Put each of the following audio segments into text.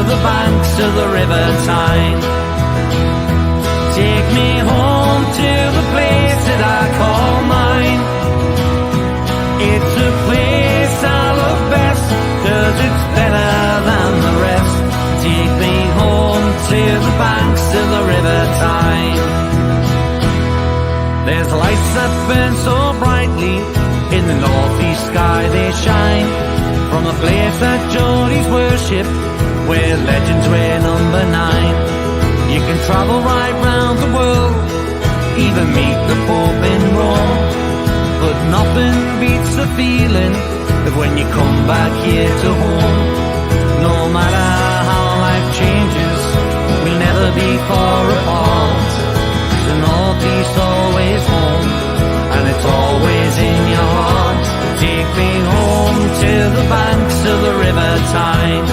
the banks of the River Tyne. Take me home to the place that I call mine. It's a place I love best, 'cause it's better than the rest. Take me home to the banks of the River Tyne. There's lights that burn so brightly, in the northeast sky they shine, from a place that Geordies worship, where legends wear number 9. You can travel right round the world, even meet the Pope in Rome, but nothing beats the feeling of when you come back here to home. No matter how life changes, we'll never be far apart. The northeast always home, and it's always in your heart. Take me home to the banks of the River Tyne.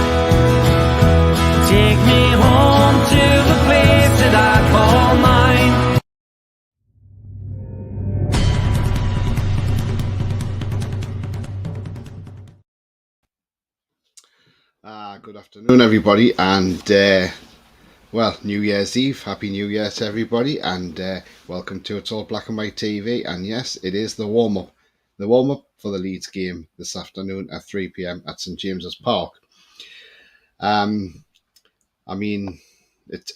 Take me home to the place that I call mine. Good afternoon, everybody, and well, New Year's Eve. Happy New Year to everybody, and welcome to It's All Black and White TV. And yes, it is the warm-up for the Leeds game this afternoon at 3 p.m. at St James's Park. I mean, it's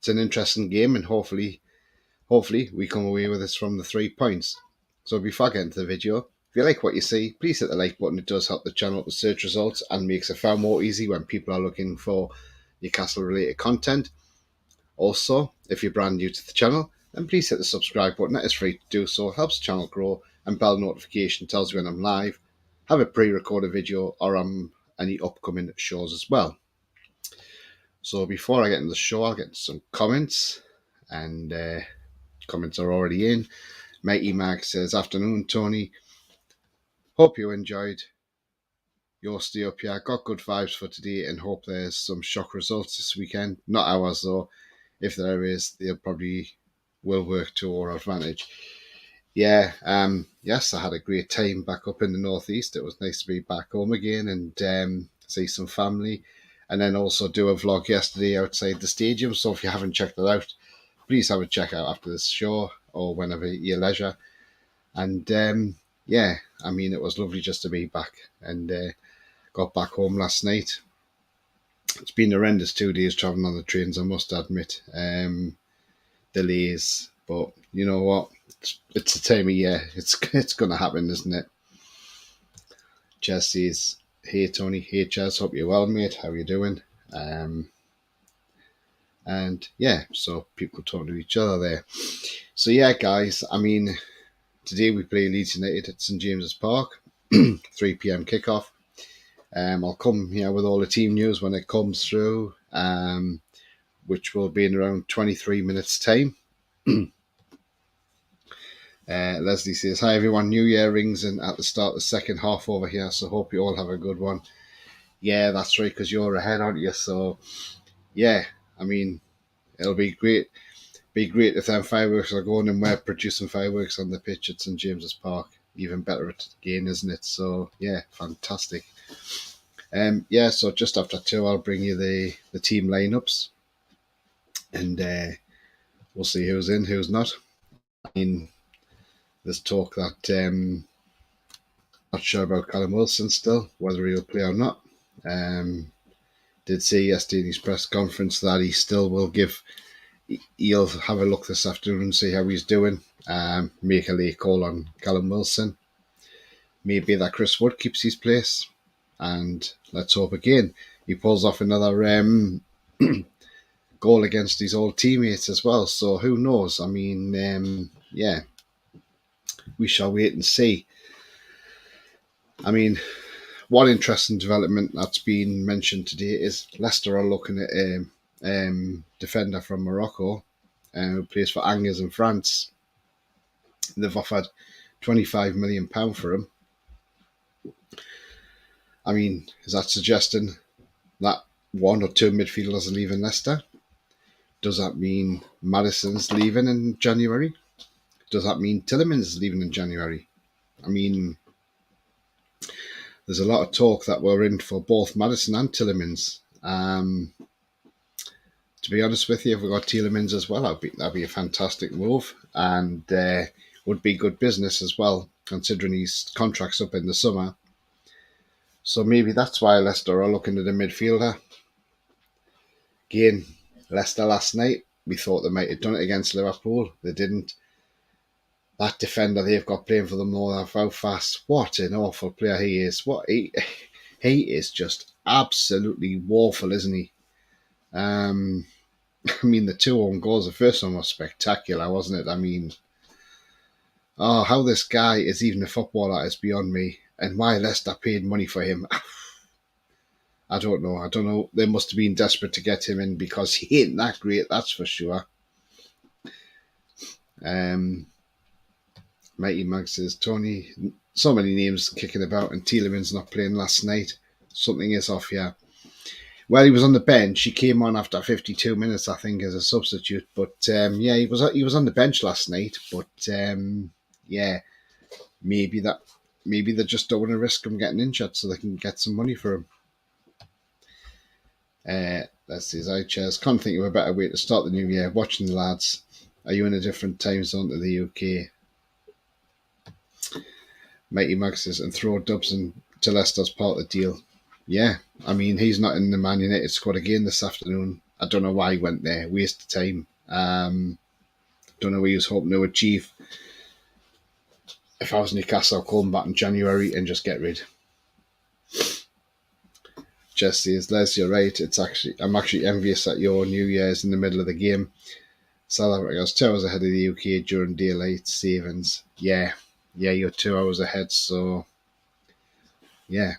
an interesting game, and hopefully we come away with this from the 3 points. So before I get into the video, if you like what you see, please hit the like button. It does help the channel with search results and makes it far more easy when people are looking for Newcastle related content. Also, if you're brand new to the channel, then please hit the subscribe button. It is free to do so, helps the channel grow, and bell notification tells you when I'm live, have a pre-recorded video, or on any upcoming shows as well. So before I get into the show, I'll get some comments, and comments are already in. Mighty Mag says, "Afternoon, Tony. Hope you enjoyed your stay up here. Got good vibes for today and hope there's some shock results this weekend. Not ours though. If there is, they'll probably will work to our advantage." Yeah, yes, I had a great time back up in the northeast. It was nice to be back home again and see some family, and then also do a vlog yesterday outside the stadium. So if you haven't checked it out, please have a check out after this show or whenever you're leisure. And yeah, I mean, it was lovely just to be back, and got back home last night. It's been horrendous 2 days travelling on the trains, I must admit. Delays, but you know what? It's the time of year. It's going to happen, isn't it? Chaz says, "Hey Tony, hey Chaz, hope you're well, mate. How you doing?" And yeah, so people talking to each other there. So yeah, guys, I mean, today we play Leeds United at St James's Park, 3 p.m. kickoff. I'll come here with all the team news when it comes through, which will be in around 23 minutes time. Leslie says, "Hi everyone, New Year rings in at the start of the second half over here, so hope you all have a good one." Yeah, that's right, because you're ahead, aren't you? So yeah, I mean, it'll be great. If them fireworks are going and we're producing fireworks on the pitch at St James's Park. Even better again, isn't it? So yeah, fantastic. Yeah, so just after 2 I'll bring you the team lineups, and we'll see who's in, who's not. I mean, there's talk that not sure about Callum Wilson still, whether he'll play or not. Did see yesterday in his press conference that he still will he'll have a look this afternoon and see how he's doing. Make a late call on Callum Wilson. Maybe that Chris Wood keeps his place, and let's hope again he pulls off another goal against his old teammates as well. So who knows? I mean, yeah, we shall wait and see. I mean, one interesting development that's been mentioned today is Leicester are looking at a defender from Morocco who plays for Angers in France. They've offered £25 million for him. I mean, is that suggesting that one or two midfielders are leaving Leicester? Does that mean Maddison's leaving in January? Does that mean Tielemans is leaving in January? I mean, there's a lot of talk that we're in for both Maddison and Tielemans Um, to be honest with you, if we got Tielemans as well, that'd be a fantastic move, and would be good business as well, considering his contract's up in the summer. So maybe that's why Leicester are looking at a midfielder. Again, Leicester last night, we thought they might have done it against Liverpool. They didn't. That defender they've got playing for them more than how fast. What an awful player he is. He is just absolutely woeful, isn't he? I mean, the two own goals, the first one was spectacular, wasn't it? I mean, oh, how this guy is even a footballer is beyond me. And why Leicester paid money for him, I don't know. I don't know. They must have been desperate to get him in because he ain't that great, that's for sure. Mighty Mag says, Tony, so many names kicking about and Tielemans not playing last night. Something is off here. Well, he was on the bench. He came on after 52 minutes, I think, as a substitute. But yeah, he was on the bench last night. But yeah, maybe they just don't want to risk him getting injured so they can get some money for him. Let's see his eye chairs. Can't think of a better way to start the new year. Watching the lads. Are you in a different time zone to the UK? Mighty Mag says, and throw Dubson to Leicester's part of the deal. Yeah, I mean, he's not in the Man United squad again this afternoon. I don't know why he went there. Waste of time. Don't know what he was hoping to achieve. If I was Newcastle, I'll call him back in January and just get rid. Jesse says, Les, you're right. I'm actually envious that your New Year's in the middle of the game. South Africa's 2 hours ahead of the UK during daylight savings. Yeah, you're 2 hours ahead, so yeah.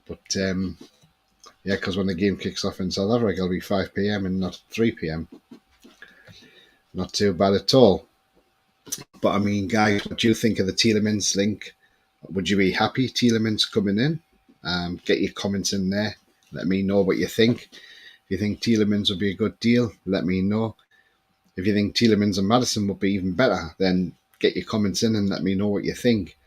But yeah, because when the game kicks off in South Africa, it'll be 5 p.m. and not 3 p.m. Not too bad at all. But I mean, guys, what do you think of the Tielemans link? Would you be happy Tielemans coming in? Get your comments in there. Let me know what you think. If you think Tielemans would be a good deal, let me know. If you think Tielemans and Maddison would be even better, then get your comments in and let me know what you think.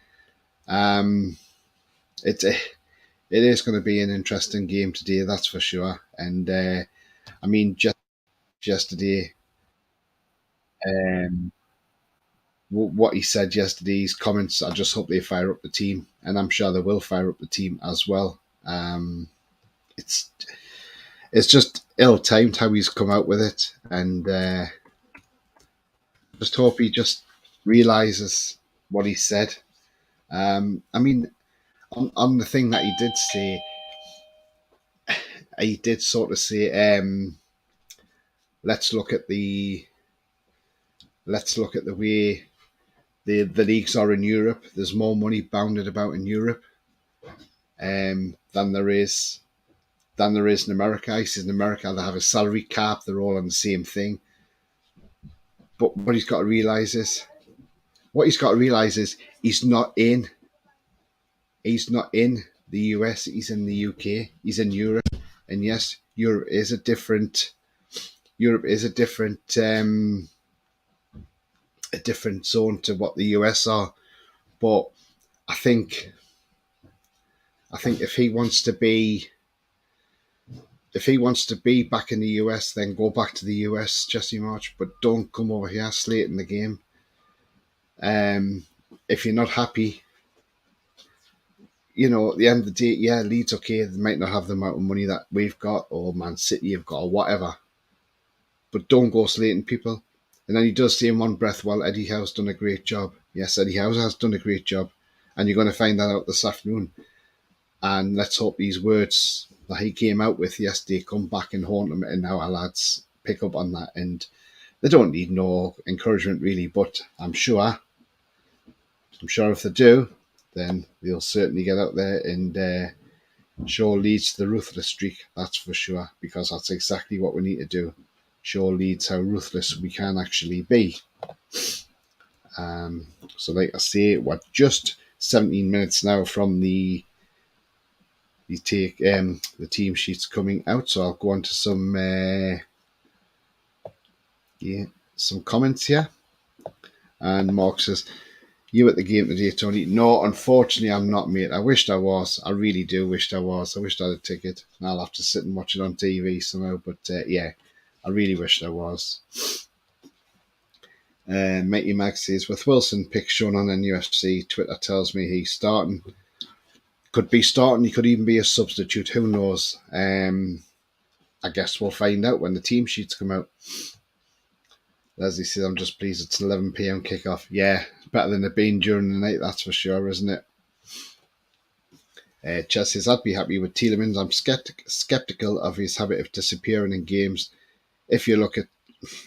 It is going to be an interesting game today, that's for sure. And I mean, just yesterday, what he said yesterday, his comments, I just hope they fire up the team, and I'm sure they will fire up the team as well. It's just ill-timed how he's come out with it, and just hope he just realises what he said. I mean, on the thing that he did say, he did sort of say, let's look at the way the leagues are in Europe. There's more money bounded about in Europe than there is in America. He says in America they have a salary cap. They're all on the same thing. But what he's got to realise is he's not in the US. He's in the UK. He's in Europe. And yes, Europe is a different zone to what the US are. But I think if he wants to be back in the US, then go back to the US, Jesse March. But don't come over here slating the game. If you're not happy, you know, at the end of the day, yeah, Leeds, okay, they might not have the amount of money that we've got, or Man City have got, or whatever. But don't go slating people. And then he does say in one breath, well, Eddie Howe's done a great job. Yes, Eddie Howe has done a great job. And you're going to find that out this afternoon. And let's hope these words that he came out with yesterday come back and haunt him, and our lads pick up on that. And they don't need no encouragement, really, but I'm sure if they do, then they'll certainly get out there and show Leeds the ruthless streak, that's for sure, because that's exactly what we need to do. Show Leeds how ruthless we can actually be. So like I say, we're just 17 minutes now from the team sheets coming out, so I'll go on to some comments here. And Mark says, You at the game today, Tony? No, unfortunately, I'm not, mate. I wished I was. I really do wish I was. I wished I had a ticket. And I'll have to sit and watch it on TV somehow. But yeah, I really wished I was. Mighty Mag says, with Wilson pick shown on NUFC, Twitter tells me he's starting. Could be starting. He could even be a substitute. Who knows? I guess we'll find out when the team sheets come out. Leslie says, I'm just pleased it's an 11 p.m. kickoff. Yeah, better than it being during the night, that's for sure, isn't it? Chess says, I'd be happy with Tielemans. I'm skeptical of his habit of disappearing in games. If you look at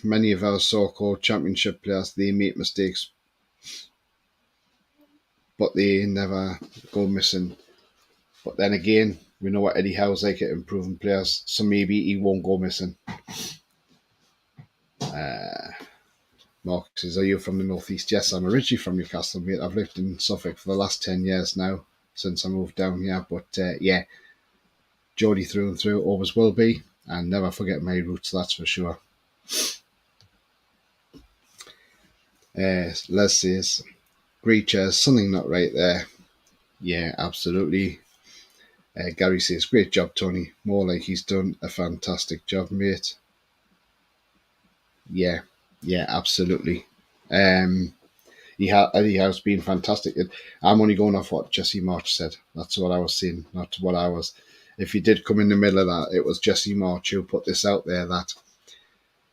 many of our so-called championship players, they make mistakes, but they never go missing. But then again, we know what Eddie Howe's like at improving players, so maybe he won't go missing. Mark says, are you from the northeast? Yes, I'm originally from Newcastle, mate. I've lived in Suffolk for the last 10 years now, since I moved down here. But yeah, Geordie through and through, always will be, and never forget my roots, that's for sure. Les says, great chairs, something not right there. Yeah, absolutely. Gary says, great job, Tony. More like he's done a fantastic job, mate. Yeah, absolutely. He has been fantastic. I'm only going off what Jesse March said. That's what I was saying, not what I was. If he did come in the middle of that, it was Jesse March who put this out there that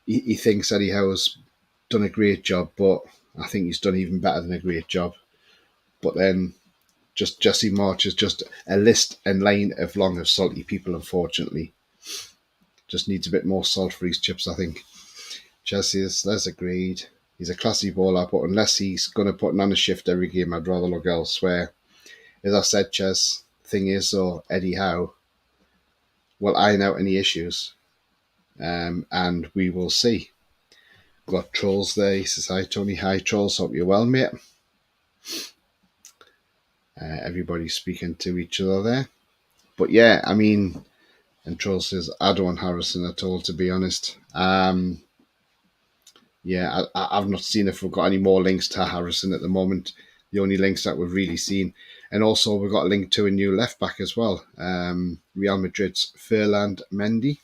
he thinks Eddie Howe's done a great job, but I think he's done even better than a great job. But then just Jesse March is just a list and line of long of salty people, unfortunately. Just needs a bit more salt for his chips, I think. Jesse is, let's agreed. He's a classy baller, but unless he's going to put on a shift every game, I'd rather look elsewhere. As I said, Ches, thing is, though, Eddie Howe will iron out any issues, and we will see. Got Trolls there. He says, hi, Tony. Hi, Trolls. Hope you're well, mate. Everybody's speaking to each other there. But yeah, I mean, and Trolls says, I don't want Harrison at all, to be honest. Yeah, I've not seen if we've got any more links to Harrison at the moment. The only links that we've really seen. And also we've got a link to a new left back as well. Real Madrid's Ferland Mendy.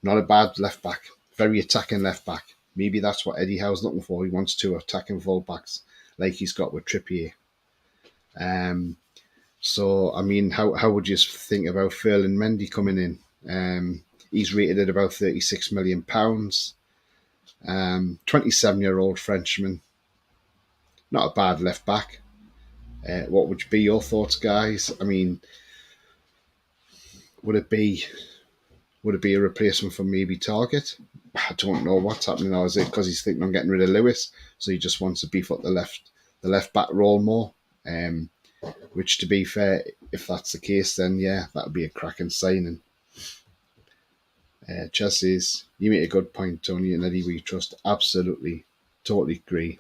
Not a bad left back. Very attacking left back. Maybe that's what Eddie Howe's looking for. He wants two attacking full backs like he's got with Trippier. So, I mean, how would you think about Ferland Mendy coming in? He's rated at about £36 million. 27-year-old Frenchman. Not a bad left back. What would be your thoughts, guys? I mean, would it be a replacement for maybe Target? I don't know what's happening now. Is it because he's thinking on getting rid of Lewis, so he just wants to beef up the left back role more? Which, to be fair, if that's the case, then yeah, that would be a cracking signing. Chelsea's, you make a good point, Tony, and Eddie we trust. Absolutely, totally agree.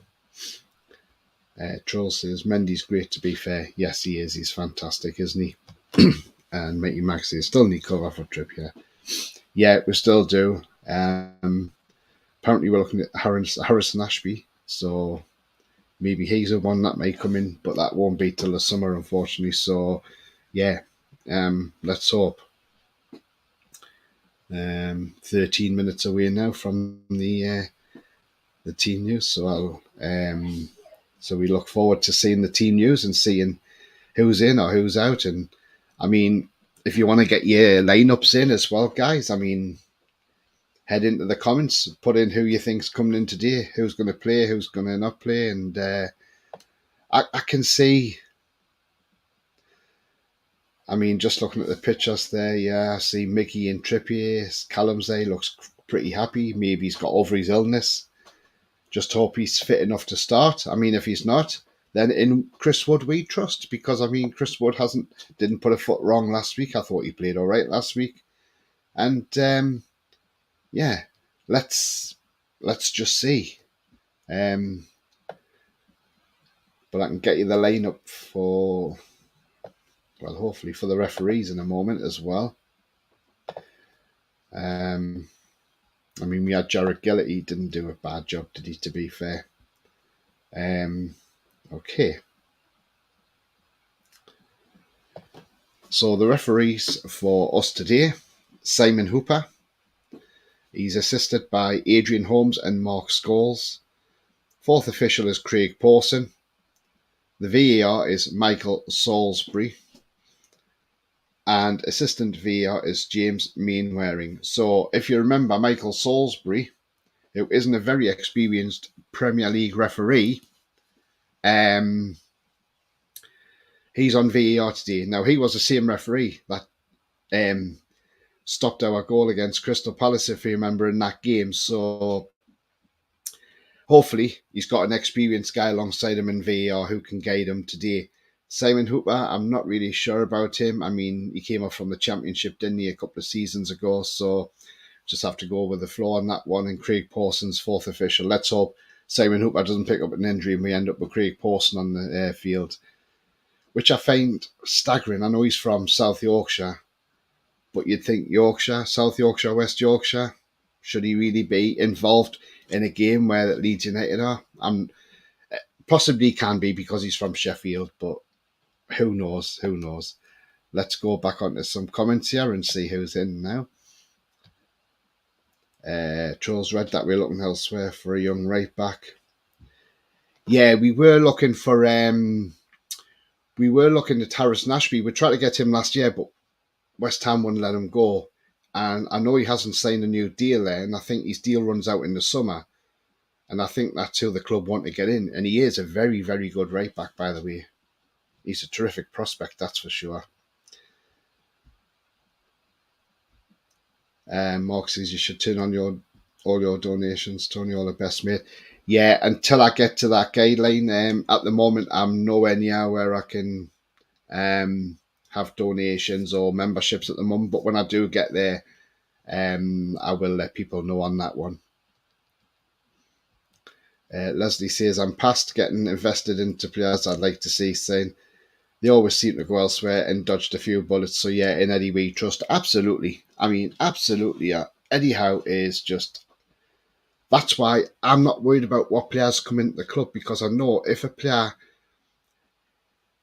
Troll says, Mendy's great, to be fair. Yes, he is. He's fantastic, isn't he? And Mighty Max says, still need cover for Trippier. Yeah, we still do. Apparently we're looking at Harrison Ashby, so maybe he's the one that may come in, but that won't be till the summer, unfortunately. So, yeah, let's hope. 13 minutes away now from the team news, so so we look forward to seeing the team news and seeing who's in or who's out. And I mean, if you want to get your lineups in as well, guys, I mean, head into the comments, put in who you think's coming in today, who's going to play, who's going to not play, and I can see. I mean, just looking at the pictures there, yeah, I see Mickey and Trippier. Callum's there, looks pretty happy. Maybe he's got over his illness. Just hope he's fit enough to start. I mean, if he's not, then in Chris Wood we trust, because I mean, Chris Wood didn't put a foot wrong last week. I thought he played all right last week, and yeah, let's just see. But I can get you the lineup for, well, hopefully for the referees in a moment as well. I mean, we had Jarrett Gillett. He didn't do a bad job, did he, to be fair? Okay. So the referees for us today, Simon Hooper. He's assisted by Adrian Holmes and Mark Scholes. Fourth official is Craig Pawson. The VAR is Michael Salisbury. And assistant VAR is James Mainwaring. So if you remember Michael Salisbury, who isn't a very experienced Premier League referee, he's on VAR today. Now, he was the same referee that stopped our goal against Crystal Palace, if you remember, in that game. So hopefully he's got an experienced guy alongside him in VAR who can guide him today. Simon Hooper, I'm not really sure about him. I mean, he came up from the Championship, didn't he, a couple of seasons ago, so just have to go with the flow on that one. And Craig Pawson's fourth official. Let's hope Simon Hooper doesn't pick up an injury and we end up with Craig Pawson on the field, which I find staggering. I know he's from South Yorkshire, but you'd think Yorkshire, South Yorkshire, West Yorkshire, should he really be involved in a game where Leeds United are? Possibly can be because he's from Sheffield, but who knows? Who knows? Let's go back onto some comments here and see who's in now. Trolls read that we're looking elsewhere for a young right back. Yeah, we were looking for at Harris Nashby. We tried to get him last year, but West Ham wouldn't let him go. And I know he hasn't signed a new deal there, and I think his deal runs out in the summer. And I think that's who the club want to get in. And he is a very, very good right back, by the way. He's a terrific prospect, that's for sure. Mark says you should turn on all your donations. Tony, all the best, mate. Yeah, until I get to that guideline, at the moment, I'm nowhere near where I can have donations or memberships at the moment. But when I do get there, I will let people know on that one. Leslie says, I'm past getting invested into players I'd like to see, saying they always seem to go elsewhere and dodged a few bullets. So yeah, in Eddie we trust. Absolutely. I mean, absolutely. Yeah. Eddie Howe is just... That's why I'm not worried about what players come into the club, because I know if a player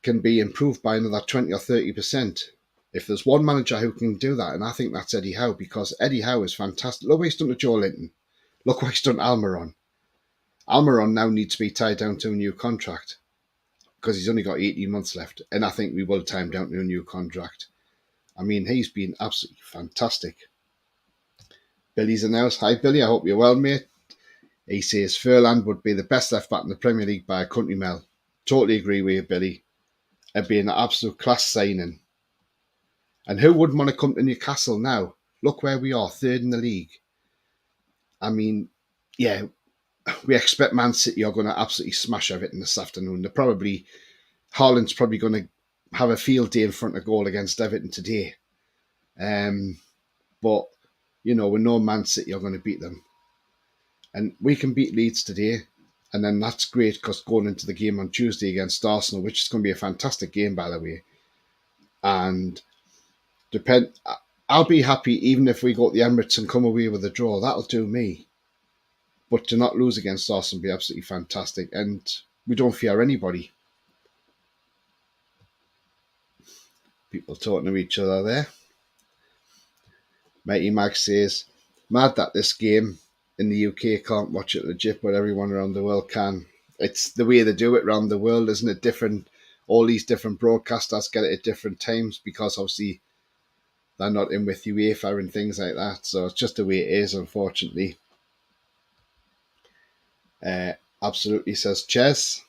can be improved by another 20 or 30%, if there's one manager who can do that, and I think that's Eddie Howe, because Eddie Howe is fantastic. Look what he's done to Joe Linton. Look what he's done to Almiron. Almiron now needs to be tied down to a new contract because he's only got 18 months left, and I think we will tie him down to a new contract. I mean, he's been absolutely fantastic. Billy's in the house. Hi, Billy. I hope you're well, mate. He says Furland would be the best left back in the Premier League by a country mile. Totally agree with you, Billy. It'd be an absolute class signing. And who wouldn't want to come to Newcastle now? Look where we are, third in the league. I mean, yeah, we expect Man City are going to absolutely smash everything this afternoon. Haaland's probably going to have a field day in front of goal against Everton today. But, you know, we know Man City are going to beat them. And we can beat Leeds today. And then that's great because going into the game on Tuesday against Arsenal, which is going to be a fantastic game, by the way. And I'll be happy even if we go to the Emirates and come away with a draw. That'll do me. But to not lose against Arsenal would be absolutely fantastic. And we don't fear anybody. People talking to each other there. Mighty Mag says, mad that this game in the UK can't watch it legit, but everyone around the world can. It's the way they do it around the world, isn't it? Different. All these different broadcasters get it at different times because obviously they're not in with UEFA and things like that. So it's just the way it is, unfortunately. Absolutely, says Ches.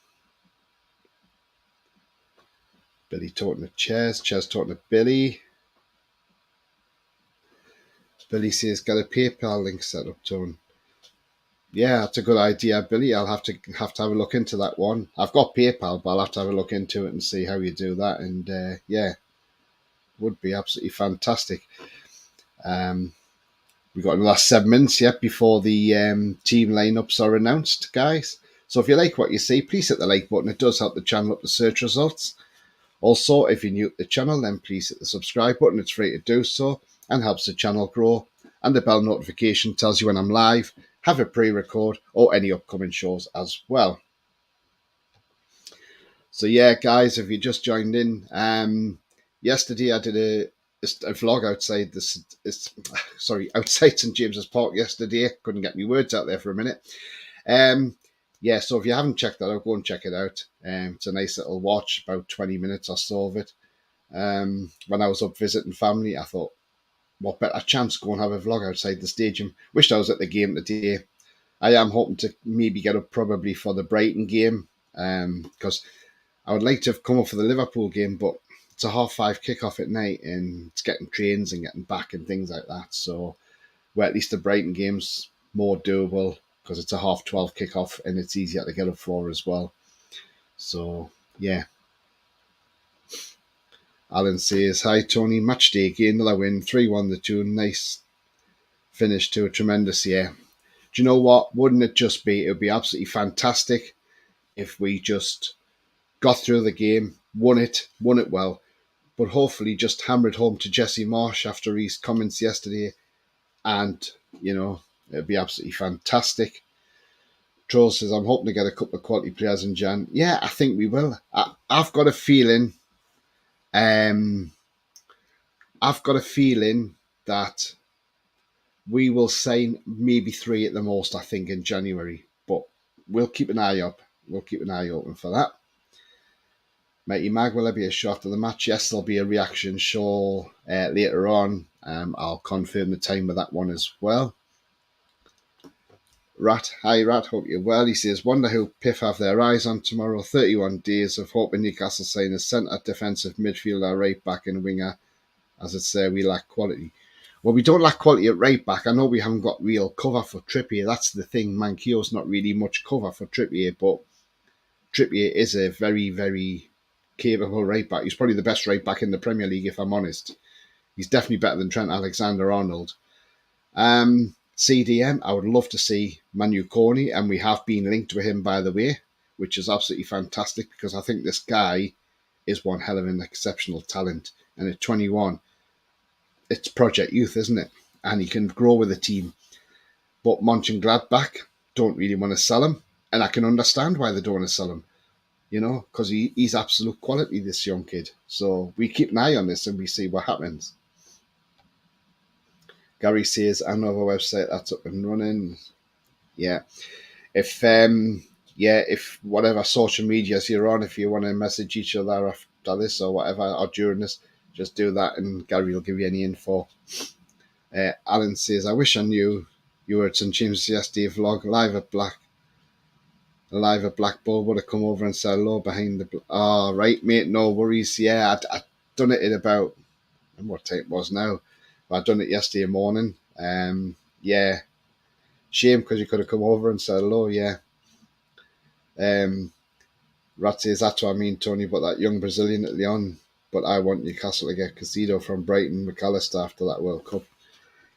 Billy talking to Ches. Ches talking to Billy. Billy says, get a PayPal link set up, Tone. Yeah, that's a good idea, Billy. I'll have to have a look into that one. I've got PayPal, but I'll have to have a look into it and see how you do that. And yeah, would be absolutely fantastic. We've got the last 7 minutes yet before the team lineups are announced, guys. So if you like what you see, please hit the like button. It does help the channel up the search results. Also, if you're new to the channel, then please hit the subscribe button. It's free to do so and helps the channel grow. And the bell notification tells you when I'm live, have a pre-record or any upcoming shows as well. So yeah, guys, if you just joined in, yesterday I did a vlog outside outside St James's Park yesterday. Couldn't get my words out there for a minute. Yeah, so if you haven't checked that out, go and check it out. It's a nice little watch, about 20 minutes or so of it. When I was up visiting family, I thought, what better chance to go and have a vlog outside the stadium. Wished I was at the game today. I am hoping to maybe get up probably for the Brighton game, because I would like to have come up for the Liverpool game, but it's a 5:30 kickoff at night, and it's getting trains and getting back and things like that. So, well, at least the Brighton game's more doable because it's a 12:30 kickoff and it's easier to get up for as well. So, yeah. Alan says, hi Tony, match day again, another win, 3-1 the tune, nice finish to a tremendous year. Do you know what? Wouldn't it just be, it would be absolutely fantastic if we just got through the game, won it well, but hopefully just hammer it home to Jesse Marsh after his comments yesterday, and, it'd be absolutely fantastic. Troll says, I'm hoping to get a couple of quality players in Jan. Yeah, I think we will. I've got a feeling that we will sign maybe 3 at the most, I think, in January. But we'll keep an eye up. We'll keep an eye open for that. Matey Mag, will there be a show after the match? Yes, there'll be a reaction show later on. I'll confirm the time of that one as well. Rat, hi Rat, hope you're well. He says, wonder who Piff have their eyes on tomorrow. 31 days of hoping Newcastle sign a centre, defensive midfielder, right back and winger. As it's there, we lack quality. Well, we don't lack quality at right back. I know we haven't got real cover for Trippier. That's the thing. Mankio's not really much cover for Trippier, but Trippier is a very, very capable right back. He's probably the best right back in the Premier League, if I'm honest. He's definitely better than Trent Alexander-Arnold. CDM, I would love to see Manu Corney, and we have been linked with him, by the way, which is absolutely fantastic because I think this guy is one hell of an exceptional talent. And at 21, it's Project Youth, isn't it? And he can grow with the team. But Mönchengladbach don't really want to sell him, and I can understand why they don't want to sell him, because he's absolute quality, this young kid. So we keep an eye on this and we see what happens. Gary says, another website that's up and running. Yeah. If whatever social medias you're on, if you want to message each other after this or whatever, or during this, just do that and Gary will give you any info. Alan says, I wish I knew you were at St James yesterday vlog, live at Blackpool, would have come over and said hello behind the... Oh, right, mate, no worries. Yeah, I'd done it in about... I don't know what time it was now. I'd done it yesterday morning. Yeah. Shame because you could have come over and said hello, yeah. Rat says, that's what I mean, Tony, but that young Brazilian at Lyon. But I want Newcastle to get Caicedo from Brighton, McAllister after that World Cup.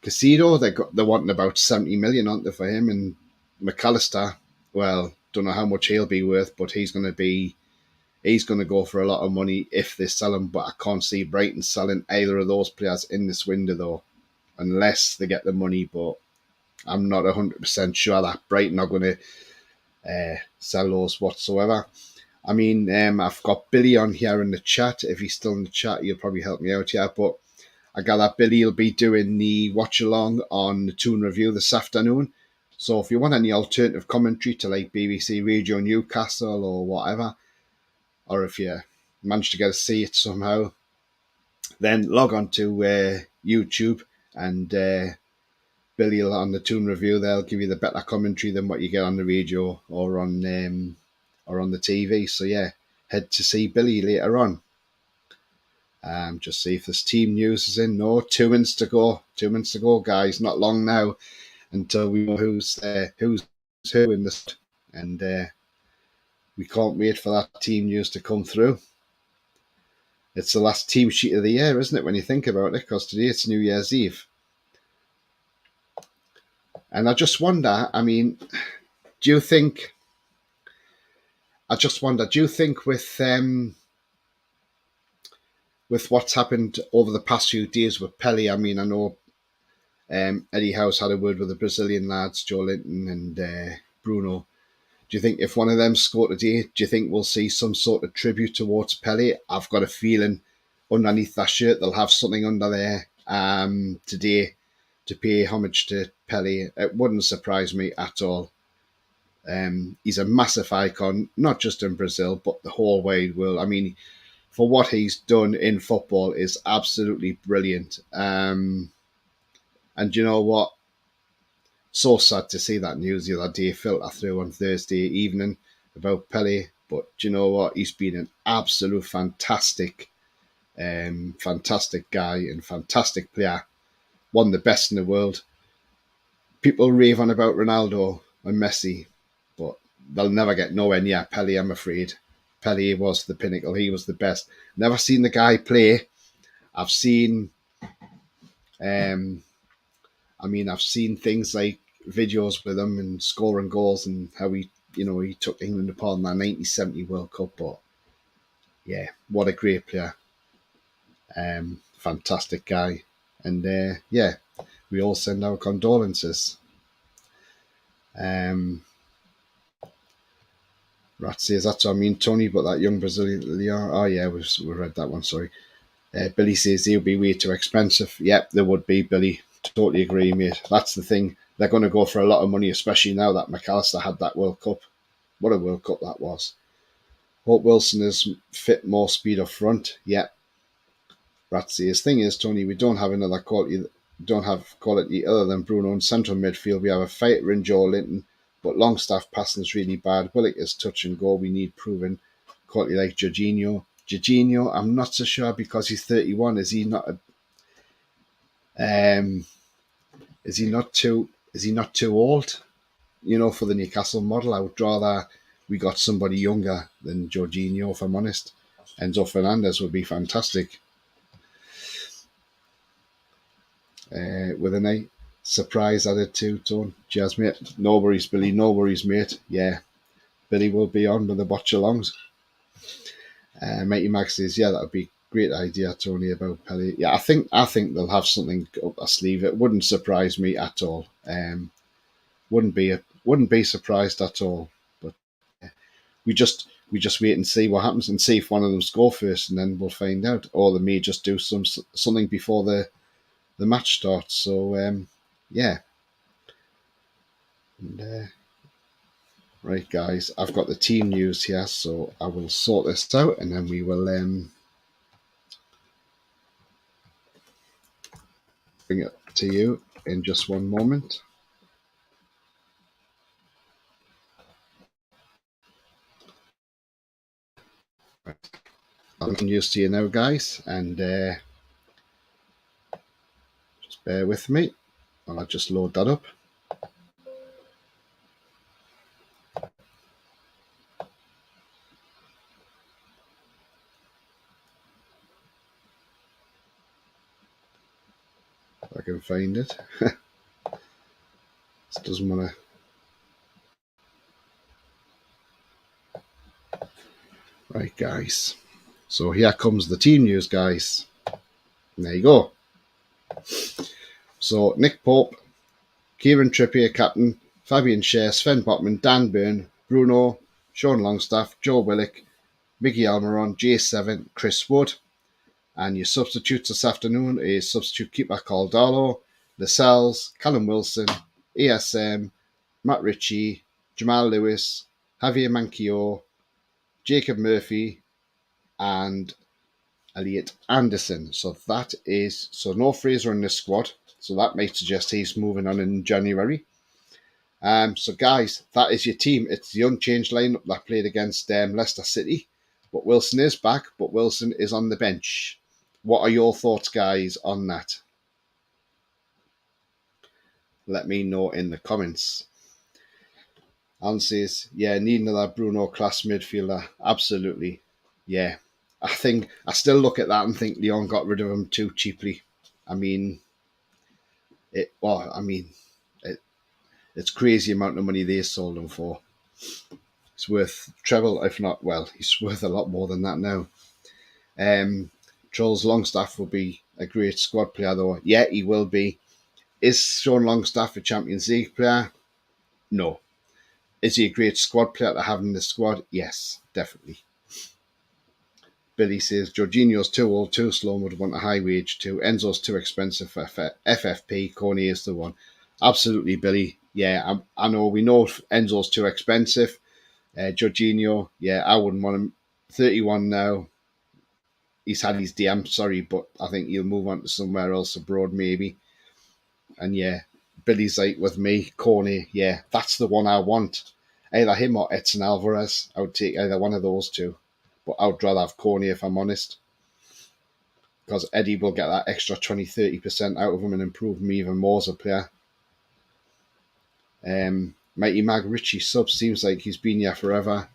Caicedo, they're wanting about 70 million, aren't they, for him? And McAllister, well, don't know how much he'll be worth, but he's going to go for a lot of money if they sell him. But I can't see Brighton selling either of those players in this window, though, unless they get the money. But I'm not 100% sure that Brighton are going to sell those whatsoever. I mean, I've got Billy on here in the chat. If he's still in the chat, he'll probably help me out here. But I gather Billy will be doing the watch-along on the Toon Review this afternoon. So if you want any alternative commentary to like BBC Radio Newcastle or whatever, or if you manage to get to see it somehow, then log on to YouTube and Billy will, on the Toon Review, they'll give you the better commentary than what you get on the radio or on the TV. So yeah, head to see Billy later on. Just see if this team news is in. No, 2 minutes to go. 2 minutes to go, guys. Not long now until we know who's who in this, and we can't wait for that team news to come through. It's the last team sheet of the year, isn't it, when you think about it? Because today it's New Year's Eve. And I just wonder, I mean, do you think with what's happened over the past few days with Pelly, I mean, I know Eddie Howe's had a word with the Brazilian lads, Joe Linton and Bruno. Do you think if one of them score today, do you think we'll see some sort of tribute towards Pele? I've got a feeling underneath that shirt they'll have something under there today to pay homage to Pele. It wouldn't surprise me at all. He's a massive icon, not just in Brazil, but the whole wide world. I mean, for what he's done in football is absolutely brilliant. And you know what? So sad to see that news the other day filter through on Thursday evening about Pele. But you know what? He's been an absolute fantastic guy and fantastic player. One of the best in the world. People rave on about Ronaldo and Messi, but they'll never get nowhere near Pele, I'm afraid. Pele was the pinnacle. He was the best. Never seen the guy play. I've seen I've seen things like videos with him and scoring goals and how he took England upon that 1970 World Cup. But yeah, what a great player. Fantastic guy. And we all send our condolences. Rat says that's what I mean, Tony, but that young Brazilian Leon. Oh yeah, we read that one, sorry. Billy says they'll be way too expensive. Yep, they would be, Billy. Totally agree, mate. That's the thing. They're going to go for a lot of money, especially now that McAllister had that World Cup. What a World Cup that was. Hope Wilson is fit, more speed up front. Yep. Ratsy. His thing is, Tony, we don't have another quality. Don't have quality other than Bruno in central midfield. We have a fighter in Joe Linton, but Longstaff passing is really bad. Willock is touch and go. We need proven quality like Jorginho. Jorginho, I'm not so sure because he's 31. Is he not is he not too old? You know, for the Newcastle model, I would rather we got somebody younger than Jorginho, if I'm honest. Enzo Fernandez would be fantastic. With a night surprise added to Tone. Cheers, mate. No worries, Billy. No worries, mate. Yeah, Billy will be on with the watch alongs. Mighty Max says, yeah, that would be a great idea, Tony, about Pele. Yeah, I think they'll have something up their sleeve. It wouldn't surprise me at all. Wouldn't be surprised at all. But we just wait and see what happens and see if one of them score first, and then we'll find out. Or they may just do something before the match starts. So yeah. And, right, guys, I've got the team news here, so I will sort this out, and then we will bring it to you in just one moment. I'm news to you now, guys, and just bear with me while I just load that up. If I can find it. This doesn't want to. Right, guys. So here comes the team news, guys. And there you go. So Nick Pope, Kieran Trippier, captain, Fabian Schär, Sven Botman, Dan Burn, Bruno, Sean Longstaff, Joe Willock, Mickey Almiron, J7, Chris Wood. And your substitutes this afternoon is substitute keeper Caldalo, Lascelles, Callum Wilson, ESM, Matt Ritchie, Jamal Lewis, Javier Manquillo, Jacob Murphy, and Elliot Anderson. So no Fraser in this squad. So that might suggest he's moving on in January. So guys, that is your team. It's the unchanged lineup that played against Leicester City. But Wilson is back, but Wilson is on the bench. What are your thoughts, guys, on that? Let me know in the comments. Alan says, yeah, need another Bruno class midfielder. Absolutely. Yeah. I still look at that and think Leon got rid of him too cheaply. It's crazy amount of money they sold him for. It's worth treble, if not, well, he's worth a lot more than that now. Charles Longstaff will be a great squad player, though. Yeah, he will be. Is Sean Longstaff a Champions League player? No. Is he a great squad player to have in the squad? Yes, definitely. Billy says, Jorginho's too old, too slow, would want a high wage too. Enzo's too expensive for FFP. Corny is the one. Absolutely, Billy. Yeah, I know. We know Enzo's too expensive. Jorginho, yeah, I wouldn't want him. 31 now. He's had his DM, sorry, but I think he'll move on to somewhere else abroad, maybe. And yeah, Billy's like with me, Corny, yeah, that's the one I want. Either him or Edson Alvarez. I would take either one of those two. But I would rather have Corny if I'm honest. Because Eddie will get that extra 20-30% out of him and improve him even more as a player. Mighty Mag Ritchie sub seems like he's been here forever.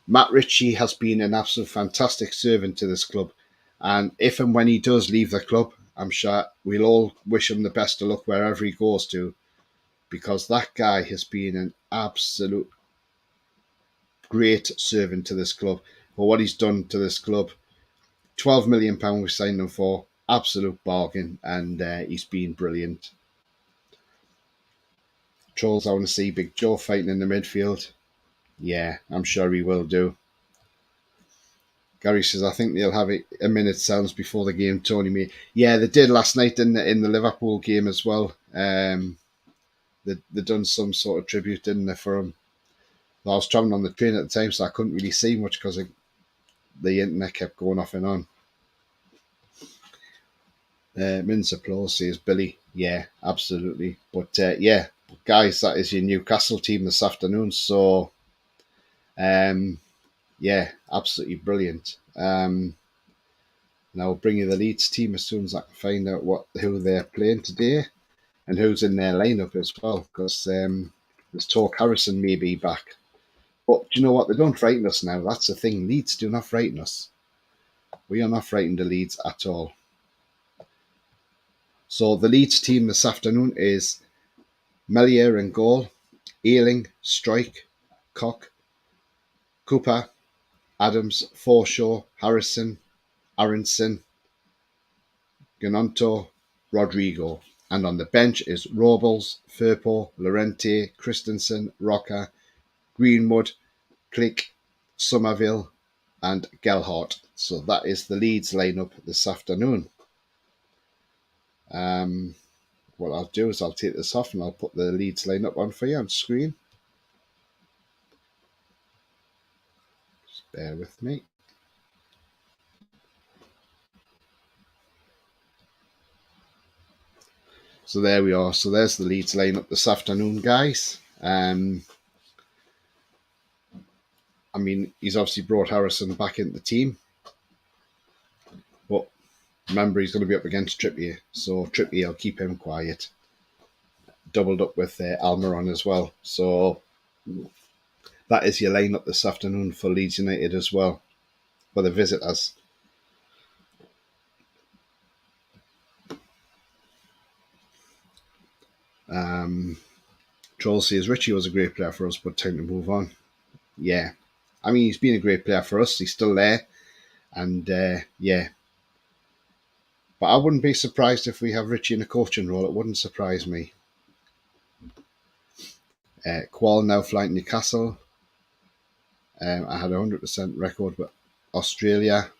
Matt Ritchie has been an absolute fantastic servant to this club. And if and when he does leave the club, I'm sure we'll all wish him the best of luck wherever he goes to. Because that guy has been an absolute great servant to this club. For what he's done to this club. £12 million we signed him for. Absolute bargain. And he's been brilliant. Trolls, I want to see Big Joe fighting in the midfield. Yeah, I'm sure he will do. Gary says, I think they'll have a minute sounds before the game, Tony me. Yeah, they did last night in the Liverpool game as well. They done some sort of tribute, didn't they, for him? I was travelling on the train at the time, so I couldn't really see much because the internet kept going off and on. Min's applause says, Billy. Yeah, absolutely. But yeah, guys, that is your Newcastle team this afternoon. So, yeah, absolutely brilliant. And I'll bring you the Leeds team as soon as I can find out who they're playing today and who's in their lineup as well. Because there's talk Harrison may be back. But do you know what? They don't frighten us now. That's the thing. Leeds do not frighten us. We are not frightened of Leeds at all. So the Leeds team this afternoon is Melier in goal, Ealing, Strike, Koch, Cooper, Adams, Forshaw, Harrison, Aronson, Ganonto, Rodrigo. And on the bench is Robles, Firpo, Llorente, Christensen, Rocker, Greenwood, Click, Somerville, and Gelhardt. So that is the Leeds lineup this afternoon. What I'll do is I'll take this off and I'll put the Leeds lineup on for you on screen. Just bear with me. So there we are. So there's the Leeds lineup this afternoon, guys. I mean, he's obviously brought Harrison back into the team. But remember, he's going to be up against Trippier. So Trippier will keep him quiet. Doubled up with Almiron as well. So that is your lineup this afternoon for Leeds United as well. For the visitors. Troll says Richie was a great player for us, but time to move on. Yeah. I mean, he's been a great player for us. He's still there. And yeah. But I wouldn't be surprised if we have Richie in a coaching role. It wouldn't surprise me. Qual now flying to Newcastle. I had a 100% record with Australia.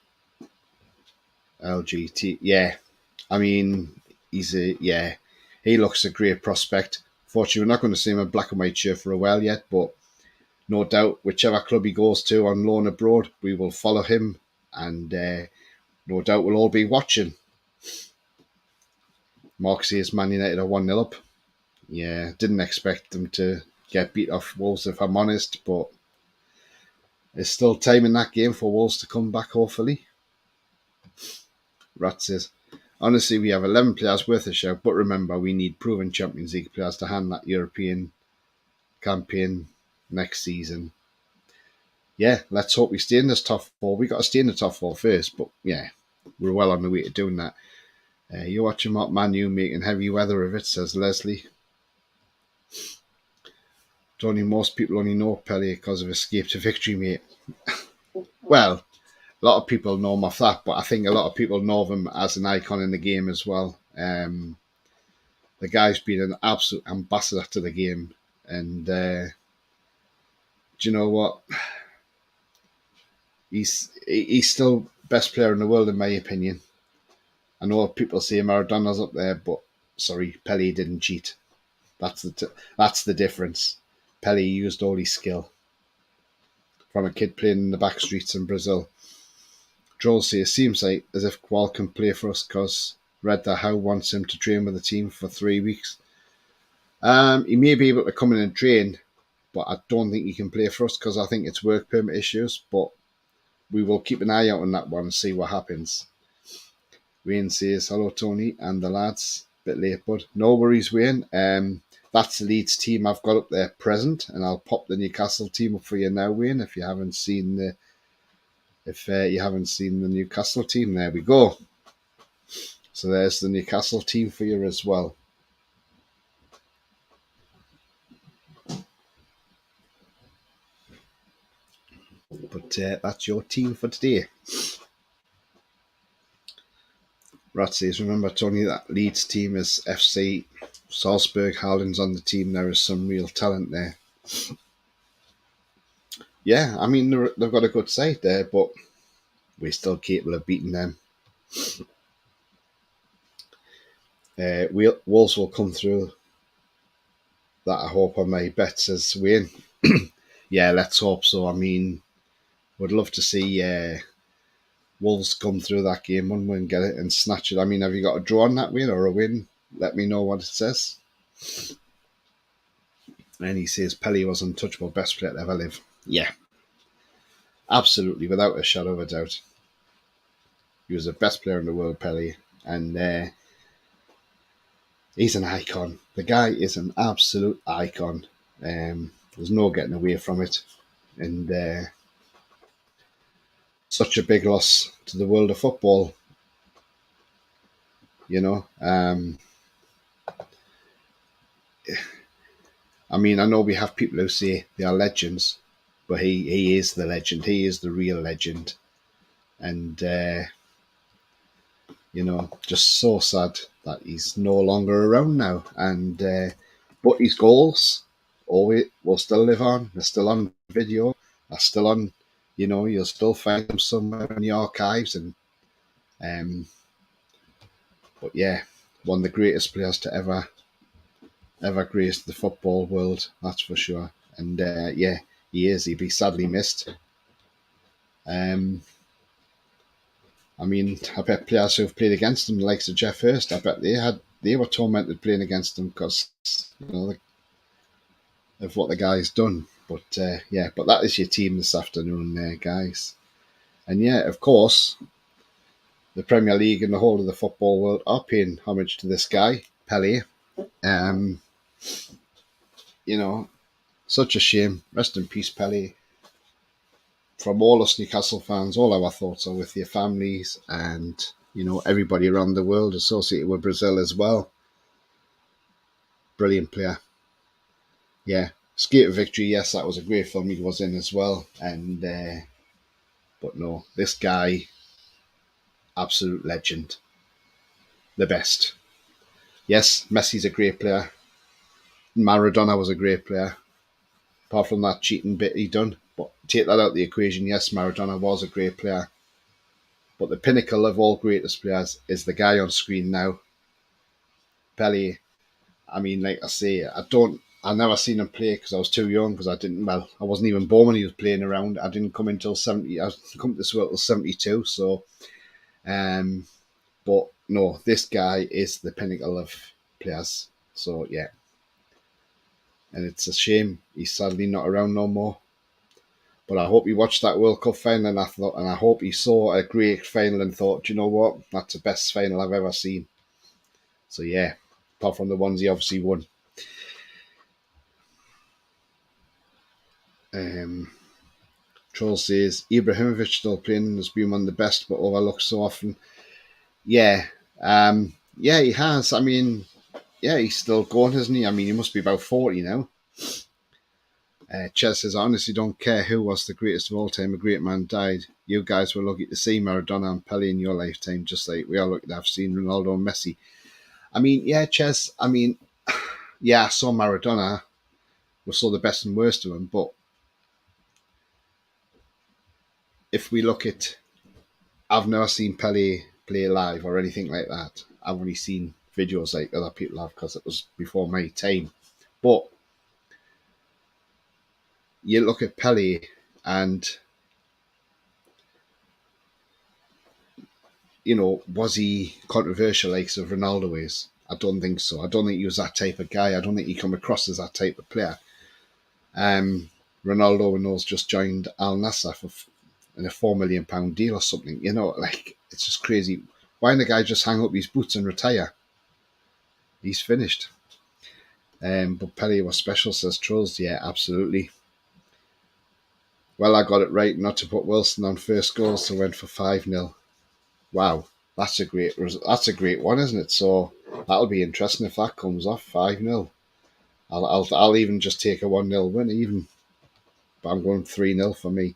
LGT. Yeah. I mean, he looks a great prospect. Fortunately, we're not going to see him in black and white shirt for a while yet, but no doubt, whichever club he goes to on loan abroad, we will follow him, and no doubt we'll all be watching. Mark says Man United are 1-0 up. Yeah, didn't expect them to get beat off Wolves, if I'm honest, but there's still time in that game for Wolves to come back, hopefully. Rat says, honestly, we have 11 players worth a shout, but remember, we need proven Champions League players to hand that European campaign next season. Yeah, let's hope we stay in this top four. We got to stay in the top four first, but yeah, we're well on the way to doing that. You're watching what Man U making heavy weather of it, says Leslie. Tony, most people only know Pelé because of Escape to Victory, mate. Well, a lot of people know him off that, but I think a lot of people know him as an icon in the game as well. The guy's been an absolute ambassador to the game, and Do you know what? He's still best player in the world in my opinion. I know people say Maradona's up there, but sorry, Pele didn't cheat. That's the difference. Pele used all his skill from a kid playing in the back streets in Brazil. Joel says it seems like as if Gual can play for us because Red Howe wants him to train with the team for 3 weeks. He may be able to come in and train, but I don't think he can play for us because I think it's work permit issues. But we will keep an eye out on that one and see what happens. Wayne says, hello, Tony and the lads. Bit late, but no worries, Wayne. That's the Leeds team I've got up there present, and I'll pop the Newcastle team up for you now, Wayne. If you haven't seen the Newcastle team, there we go. So there's the Newcastle team for you as well. But that's your team for today. Rat says, remember, Tony, that Leeds team is FC Salzburg. Haaland's on the team. There is some real talent there. Yeah, I mean, they've got a good side there, but we're still capable of beating them. Wolves will come through. That I hope on my bet, says Wayne. Yeah, let's hope so. I mean, would love to see Wolves come through that game, wouldn't we, and get it and snatch it. I mean, have you got a draw on that win or a win? Let me know what it says. And he says Pele was untouchable, best player to ever live. Yeah, absolutely, without a shadow of a doubt. He was the best player in the world, Pele, and he's an icon. The guy is an absolute icon. There's no getting away from it, and such a big loss to the world of football. You know, I mean, I know we have people who say they are legends, but he is the legend. He is the real legend, and you know, just so sad that he's no longer around now. And but his goals always will still live on. They're still on video. They're still on. You know, you'll still find them somewhere in the archives. And but yeah, one of the greatest players to ever grace the football world. That's for sure. And yeah, he is. He'd be sadly missed. I mean, I bet players who've played against him, the likes of Jeff Hurst, I bet they were tormented playing against him because, you know, of what the guy's done. But yeah, but that is your team this afternoon, guys. And yeah, of course, the Premier League and the whole of the football world are paying homage to this guy, Pele. You know, such a shame. Rest in peace, Pele. From all us Newcastle fans, all our thoughts are with your families and, you know, everybody around the world associated with Brazil as well. Brilliant player. Yeah. Skate of Victory, yes, that was a great film he was in as well. And but no, this guy, absolute legend. The best. Yes, Messi's a great player. Maradona was a great player. Apart from that cheating bit he done. But take that out of the equation, yes, Maradona was a great player. But the pinnacle of all greatest players is the guy on screen now. Pele. I mean, like I say, I never seen him play because I was too young, because I wasn't even born when he was playing around. I didn't come until 70, I come to this world till 72, so, but no, this guy is the pinnacle of players, so yeah. And it's a shame he's sadly not around no more. But I hope he watched that World Cup final and I hope he saw a great final and thought, you know what, that's the best final I've ever seen. So yeah, apart from the ones he obviously won. Troll says Ibrahimovic still playing, has been one of the best but overlooked so often. Yeah, yeah, he has. I mean, yeah, he's still going, isn't he? I mean, he must be about 40 now. Ches says, I honestly don't care who was the greatest of all time. A great man died. You guys were lucky to see Maradona and Pele in your lifetime, just like we are lucky to have seen Ronaldo and Messi. I mean, yeah, Ches, I mean, yeah, I saw Maradona. We saw the best and worst of him, but if we look at, I've never seen Pele play live or anything like that. I've only seen videos like other people have because it was before my time. But you look at Pele and, was he controversial like so Ronaldo is? I don't think so. I don't think he was that type of guy. I don't think he come across as that type of player. Ronaldo and those just joined Al Nassr in a £4 million deal or something. It's just crazy. Why didn't the guy just hang up his boots and retire? He's finished. But Pele was special, says Trolls. Yeah, absolutely. Well, I got it right not to put Wilson on first goal, so went for 5-0. Wow, that's a great one, isn't it? So that'll be interesting if that comes off 5-0. I'll even just take a 1-0 win even, but I'm going 3-0 for me.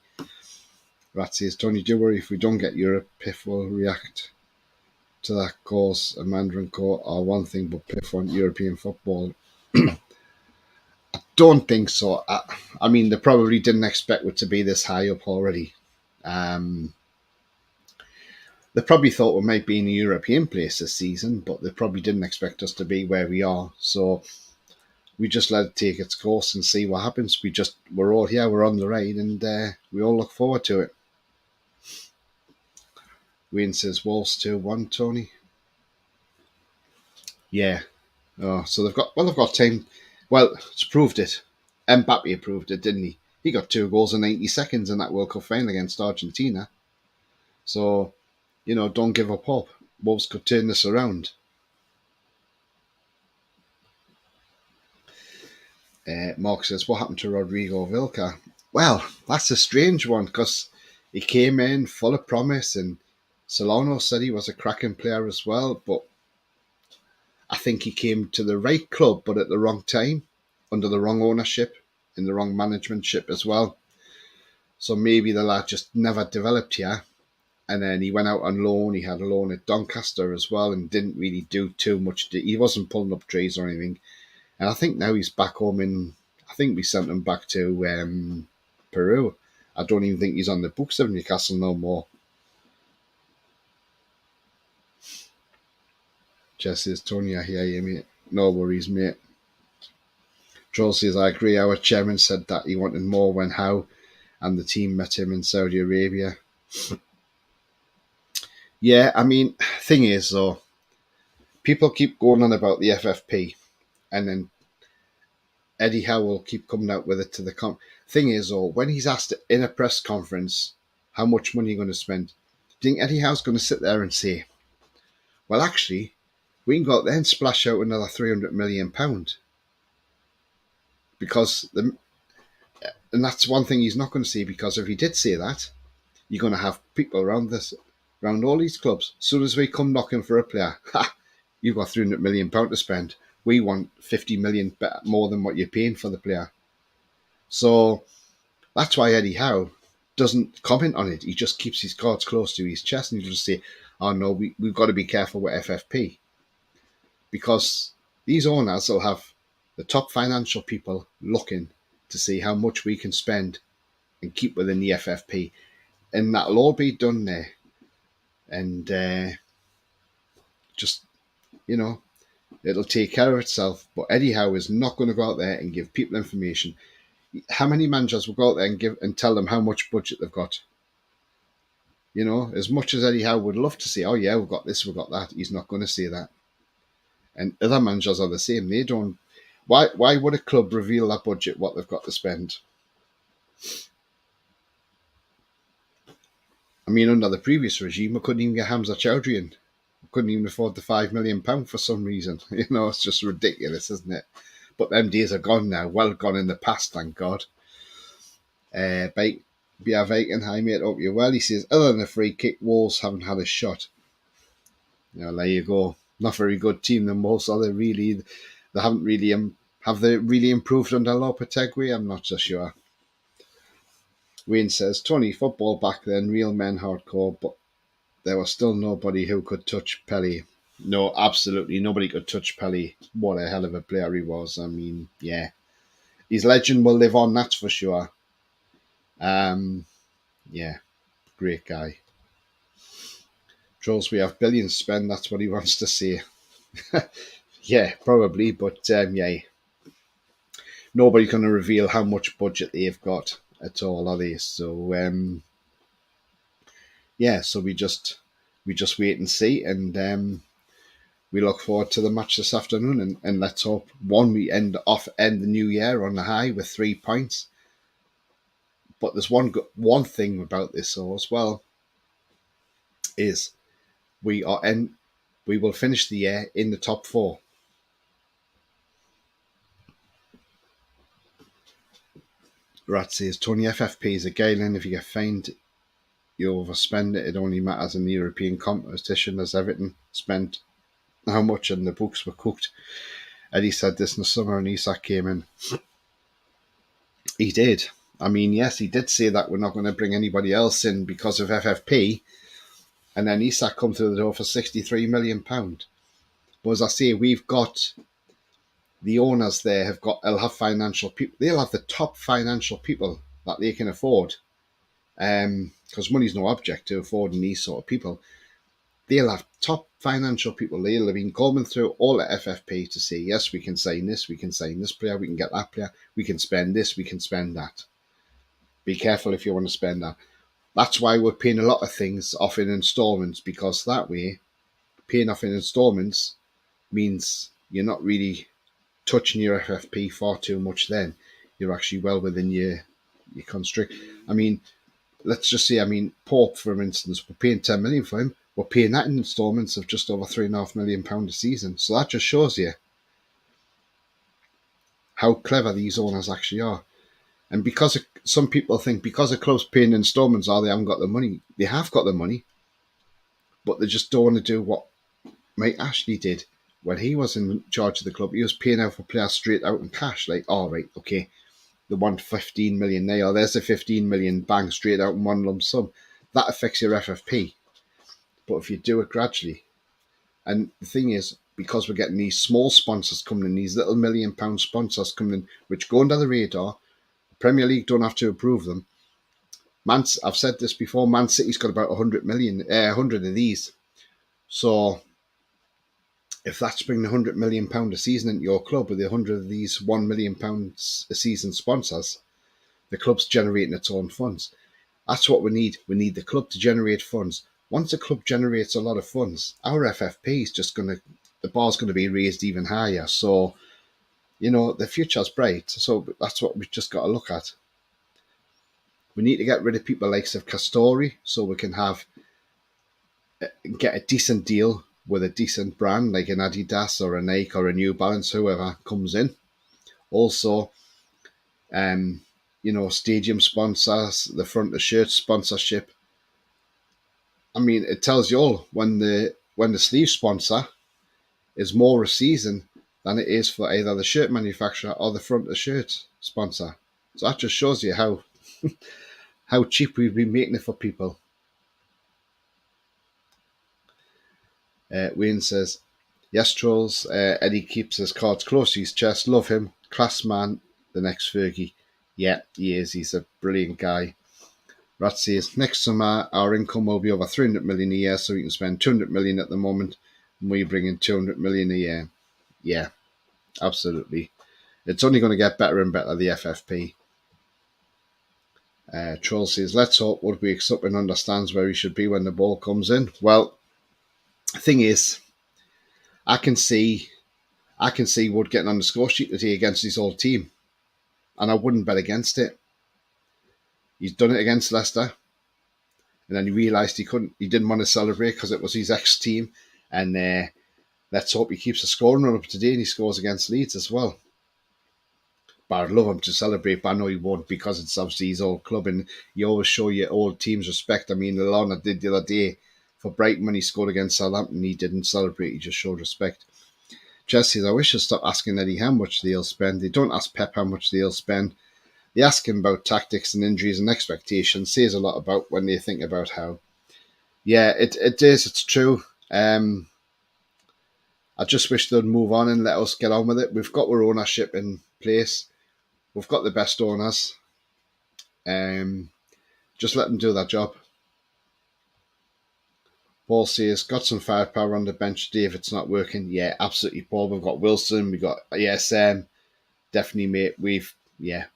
Rat says, Tony, do worry if we don't get Europe, Piff will react to that cause. A Mandarin court are one thing, but Piff want European football. Don't think so. I mean, they probably didn't expect it to be this high up already. They probably thought we might be in a European place this season, but they probably didn't expect us to be where we are. So we just let it take its course and see what happens. We're all here, we're on the ride, and we all look forward to it. Wayne says Wolves 2-1, Tony. Yeah. Oh, so they've got time. Well, it's proved it. Mbappe proved it, didn't he? He got 2 goals in 90 seconds in that World Cup final against Argentina. So, don't give up hope. Wolves could turn this around. Mark says, what happened to Rodrigo Vilca? Well, that's a strange one because he came in full of promise and Solano said he was a cracking player as well, but I think he came to the right club but at the wrong time, under the wrong ownership, in the wrong managementship as well. So maybe the lad just never developed here. And then he went out on loan. He had a loan at Doncaster as well and didn't really do too much. He wasn't pulling up trees or anything. And I think now he's back home I think we sent him back to Peru. I don't even think he's on the books of Newcastle no more. Jess says, Tony, I hear you, mate. No worries, mate. Troll says, I agree. Our chairman said that he wanted more when Howe and the team met him in Saudi Arabia. Yeah, I mean, thing is, though, people keep going on about the FFP, and then Eddie Howe will keep coming out with it to the thing is, though, when he's asked in a press conference how much money you're going to spend, do you think Eddie Howe's going to sit there and say, well, actually, we can go out there and splash out another £300 million? Because, and that's one thing he's not going to say, because if he did say that, you're going to have people around all these clubs. As soon as we come knocking for a player, you've got £300 million to spend. We want 50 million more than what you're paying for the player. So that's why Eddie Howe doesn't comment on it. He just keeps his cards close to his chest and he'll just say, oh no, we've got to be careful with FFP. Because these owners will have the top financial people looking to see how much we can spend and keep within the FFP. And that'll all be done there. And just, it'll take care of itself. But Eddie Howe is not going to go out there and give people information. How many managers will go out there and tell them how much budget they've got? As much as Eddie Howe would love to say, oh yeah, we've got this, we've got that, he's not going to say that. And other managers are the same. They don't. Why would a club reveal that budget, what they've got to spend? I mean, under the previous regime, we couldn't even get Hamza Chowdhury in. We couldn't even afford the £5 million for some reason. It's just ridiculous, isn't it? But them days are gone now. Well gone in the past, thank God. Bia Viking, hi mate, hope you're well. He says, other than a free kick, Wolves haven't had a shot. There you go. Not very good team, than Wolves, are they really? They haven't really, have they really improved under Lopetegui? I'm not so sure. Wayne says, Tony, football back then, real men hardcore, but there was still nobody who could touch Pele. No, absolutely nobody could touch Pele. What a hell of a player he was. I mean, yeah. His legend will live on, that's for sure. Yeah. Great guy. Trolls, we have billions to spend, that's what he wants to say. Yeah, probably, but yeah. Nobody's going to reveal how much budget they've got at all, are they? So, yeah, so we just wait and see, and we look forward to the match this afternoon, and let's hope we end the new year on the high with 3 points. But there's one thing about this though as well, is we will finish the year in the top 4. Rat says Tony, FFP is a galen. If you get fined, you overspend it. It only matters in the European competition, as Everton spent how much and the books were cooked. Eddie said this in the summer and Isak came in. He did. I mean, yes, he did say that we're not going to bring anybody else in because of FFP. And then Isak come through the door for £63 million. But as I say, we've got the owners there they'll have financial people. They'll have the top financial people that they can afford. Because money's no object to affording these sort of people. They'll have top financial people. They'll have been going through all the FFP to say, yes, we can sign this, we can sign this player, we can get that player, we can spend this, we can spend that. Be careful if you want to spend that. That's why we're paying a lot of things off in installments, because that way, paying off in installments means you're not really touching your FFP far too much then. You're actually well within your constrict. I mean, let's just say, Pope, for instance, we're paying 10 million for him. We're paying that in installments of just over £3.5 million a season. So that just shows you how clever these owners actually are. And because some people think because of clubs paying installments, they haven't got the money. They have got the money, but they just don't want to do what Mike Ashley did when he was in charge of the club. He was paying out for players straight out in cash. Like, all right, okay, they want 15 million there. There's a 15 million bang straight out in one lump sum. That affects your FFP. But if you do it gradually, and the thing is, because we're getting these small sponsors coming in, these little £1 million sponsors coming in, which go under the radar, the Premier League don't have to approve them. I've said this before, Man City's got about 100 of these. So if that's bringing £100 million a season into your club with 100 of these £1 million a season sponsors, the club's generating its own funds. That's what we need. We need the club to generate funds. Once a club generates a lot of funds, our FFP is the bar's going to be raised even higher. So, the future's bright. So that's what we've just got to look at. We need to get rid of people like Castori so we can get a decent deal with a decent brand like an Adidas or a Nike or a New Balance, whoever comes in. Also, stadium sponsors, the front of shirt sponsorship. I mean, it tells you all when the sleeve sponsor is more a season than it is for either the shirt manufacturer or the front of shirt sponsor. So that just shows you how how cheap we've been making it for people. Wayne says, yes, trolls. Eddie keeps his cards close to his chest. Love him. Class man. The next Fergie. Yeah, he is. He's a brilliant guy. Rat says, next summer our income will be over 300 million a year, so we can spend 200 million at the moment, and we bring in 200 million a year. Yeah, absolutely. It's only going to get better and better, the FFP. Troll says, let's hope Woodbury wakes up and understands where he should be when the ball comes in. Well, the thing is, I can see Wood getting on the score sheet today against his old team, and I wouldn't bet against it. He's done it against Leicester, and then he realised he didn't want to celebrate because it was his ex-team, and let's hope he keeps the scoring run up today and he scores against Leeds as well. But I'd love him to celebrate, but I know he won't because it's obviously his old club, and you always show your old teams respect. I mean, Lallana did the other day for Brighton when he scored against Southampton. He didn't celebrate, he just showed respect. Jess says, I wish I'd stop asking Eddie how much they'll spend. They don't ask Pep how much they'll spend. They ask him about tactics and injuries and expectations. Says a lot about when they think about how. Yeah, it is. It's true. I just wish they'd move on and let us get on with it. We've got our ownership in place. We've got the best owners. Just let them do their job. Paul says, got some firepower on the bench today if it's not working. Yeah, absolutely, Paul. We've got Wilson, we've got ESM. Definitely, mate.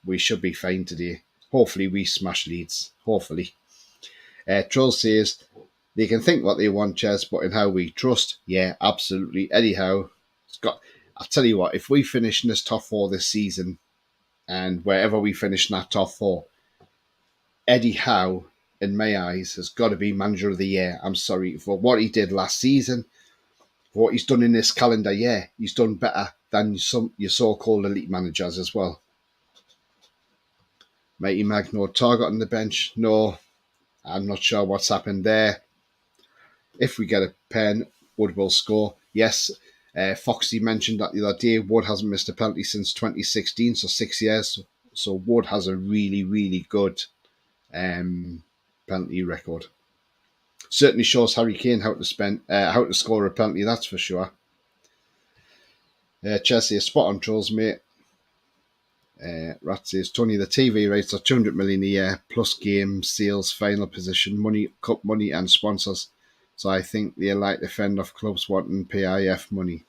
We should be fine today. Hopefully, we smash Leeds. Hopefully. Troll says, they can think what they want, Chess, but in how we trust. Yeah, absolutely. Anyhow, I'll tell you what, if we finish in this top four this season, and wherever we finish in that top four, Eddie Howe, in my eyes, has got to be manager of the year. I'm sorry, for what he did last season, for what he's done in this calendar year, he's done better than your so-called elite managers as well. Mighty Mag, no target on the bench. No, I'm not sure what's happened there. If we get a pen, Wood will score. Yes, Foxy mentioned that the other day. Wood hasn't missed a penalty since 2016, so 6 years. So Wood has a really, really good penalty record. Certainly shows Harry Kane how to score a penalty. That's for sure. Chelsea, spot on trolls, mate. Rat says, Tony, the TV rates are 200 million a year plus game sales, final position, money, cup money, and sponsors. So I think they're like to fend off clubs wanting PIF money.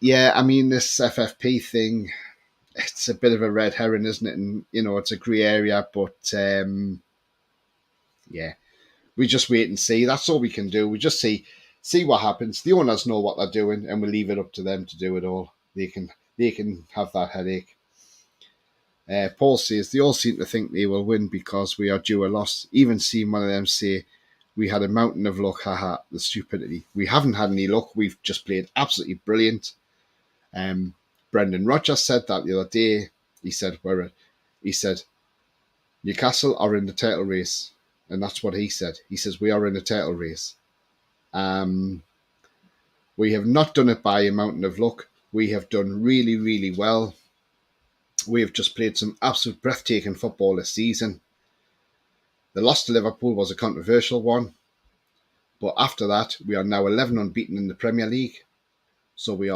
Yeah, I mean, this FFP thing, it's a bit of a red herring, isn't it? And, it's a grey area, but yeah, we just wait and see. That's all we can do. We just see what happens. The owners know what they're doing, and we leave it up to them to do it all. They can have that headache. Paul says, they all seem to think they will win because we are due a loss. Even seeing one of them say, we had a mountain of luck, haha, the stupidity. We haven't had any luck. We've just played absolutely brilliant. Brendan Rodgers said that the other day. He said, Newcastle are in the title race. And that's what he said. He says, we are in a title race. We have not done it by a mountain of luck. We have done really, really well. We have just played some absolute breathtaking football this season. The loss to Liverpool was a controversial one. But after that, we are now 11 unbeaten in the Premier League. So we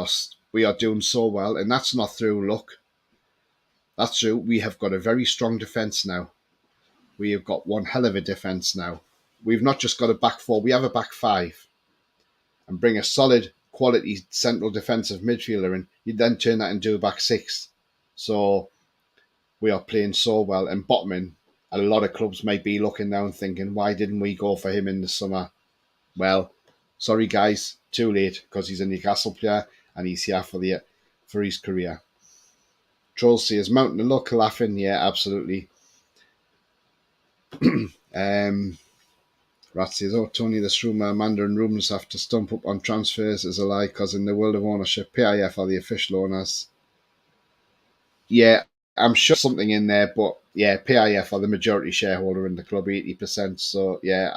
are doing so well. And that's not through luck. That's true. We have got a very strong defence now. We have got one hell of a defence now. We've not just got a back four, we have a back five. And bring a solid, quality central defensive midfielder in, you then turn that into a back six. So we are playing so well. And Botman, a lot of clubs might be looking now and thinking, why didn't we go for him in the summer? Well, sorry guys, too late, because he's a Newcastle player and he's here for his career. Trolls says, mountain of luck, laughing. Yeah, absolutely. Rat says, Tony, this rumour Amanda and Rubens have to stump up on transfers is a lie because in the world of ownership, PIF are the official owners. Yeah, I'm sure something in there, but yeah, PIF are the majority shareholder in the club, 80%. So yeah,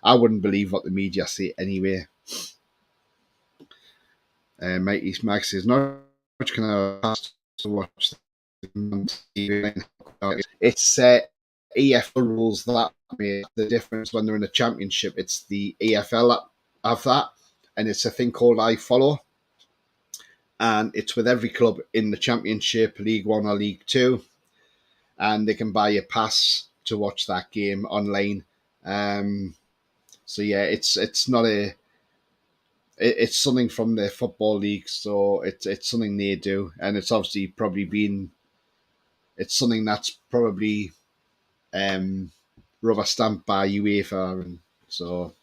I wouldn't believe what the media say anyway. Mighty Mag says, not much can I pass to watch the TV. It's EFL rules that make the difference when they're in a championship. It's the EFL that have that, and it's a thing called iFollow, and it's with every club in the championship, League One or League Two, and they can buy a pass to watch that game online. So yeah, it's not it's something from the football league, so it's something they do, and it's obviously it's something that's probably rubber stamped by UEFA, and so